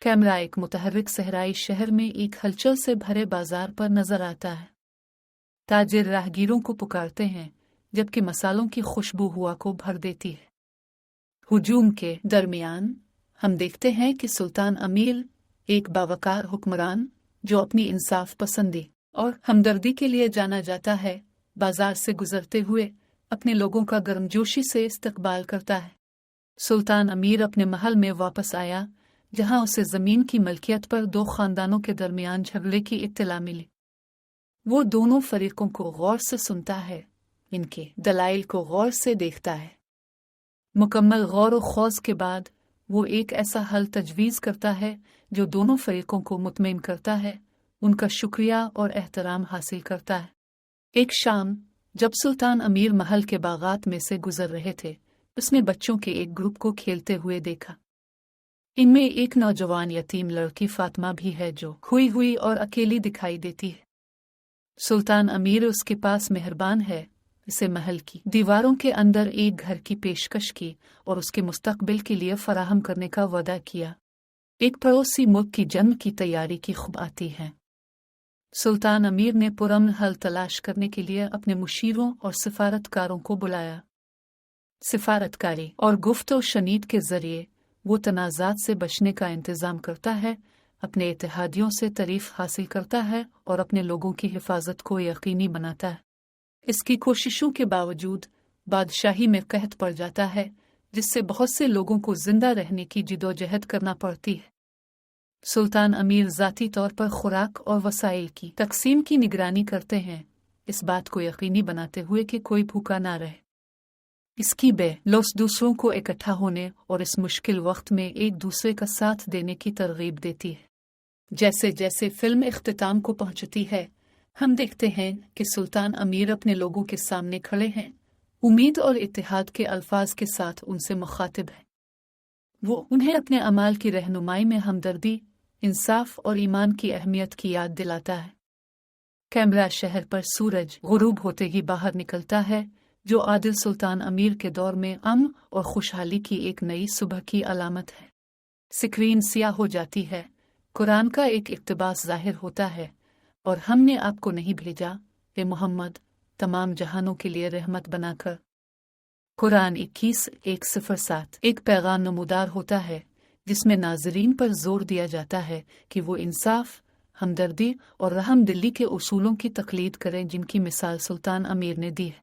Camera एक मुतहर्रिक सहराई शहर में एक हलचल से भरे बाजार पर नजर आता है। ताजिर राहगीरों को पुकारते हैं जबकि मसालों की खुशबू हुआ को भर देती है। हुजूम के दरमियान हम देखते हैं कि सुल्तान अमीर, एक बावकार हुक्मरान जो अपनी इंसाफ पसंदी और हमदर्दी के लिए जाना जाता है, बाजार से गुजरते हुए अपने लोगों का गर्मजोशी से इस्तकबाल करता है। सुल्तान अमीर अपने महल में वापस आया जहां उसे जमीन की मलकियत पर दो खानदानों के दरमियान झगड़े की इत्तला मिली। वो दोनों फरीकों को गौर से सुनता है, इनके दलाइल को गौर से देखता है। मुकम्मल गौर और खौज के बाद वो एक ऐसा हल तजवीज़ करता है जो दोनों फरीकों को मुतमईन करता है, उनका शुक्रिया और एहतराम हासिल करता है। एक शाम जब सुल्तान अमीर महल के बागात में से गुजर रहे थे, उसने बच्चों के एक ग्रुप को खेलते हुए देखा। इनमें एक नौजवान यतीम लड़की फातिमा भी है जो खोई हुई और अकेली दिखाई देती है। सुल्तान अमीर उसके पास मेहरबान है, इसे महल की दीवारों के अंदर एक घर की पेशकश की और उसके मुस्तकबिल के लिए फराहम करने का वादा किया। एक पड़ोसी मुल्क की जंग की तैयारी की खबर आती है। सुल्तान अमीर ने पुरअमन हल तलाश करने के लिए अपने मुशीरों और सिफारतकारों को बुलाया। सिफारतकारी और गुफ्तो शनीद के जरिए वो तनाज़ात से बचने का इंतज़ाम करता है, अपने इत्तेहादियों से तारीफ हासिल करता है और अपने लोगों की हिफाजत को यकीनी बनाता है। इसकी कोशिशों के बावजूद बादशाही में कहत पड़ जाता है, जिससे बहुत से लोगों को जिंदा रहने की जिदोजहद करना पड़ती है। सुल्तान अमीर ज़ाती तौर पर खुराक और वसाइल की तकसीम की निगरानी करते हैं, इस बात को यकीनी बनाते हुए कि कोई भूखा ना रहे। इसकी बेलौस दूसरों को इकट्ठा होने और इस मुश्किल वक्त में एक दूसरे का साथ देने की तरगीब देती है। जैसे जैसे फिल्म इख्तिताम को पहुंचती है, हम देखते हैं कि सुल्तान अमीर अपने लोगों के सामने खड़े हैं, उम्मीद और इत्तेहाद के अल्फाज के साथ उनसे मुखातिब है। वो उन्हें अपने अमाल की रहनुमाई में हमदर्दी, इंसाफ और ईमान की अहमियत की याद दिलाता है। कैमरा शहर पर सूरज गुरूब होते ही बाहर निकलता है, जो आदिल सुल्तान अमीर के दौर में अमन और खुशहाली की एक नई सुबह की अलामत है। स्क्रीन सियाह हो जाती है, कुरान का एक इक्तबास जाहिर होता है, और हमने आपको नहीं भेजा ए मोहम्मद तमाम जहानों के लिए रहमत बनाकर। कुरान 21:107 एक पैगाम नमूदार होता है जिसमें नाज़रीन पर जोर दिया जाता है कि वो इंसाफ, हमदर्दी और रहमदिली के उसूलों की तकलीद करें जिनकी मिसाल सुल्तान अमीर ने दी है।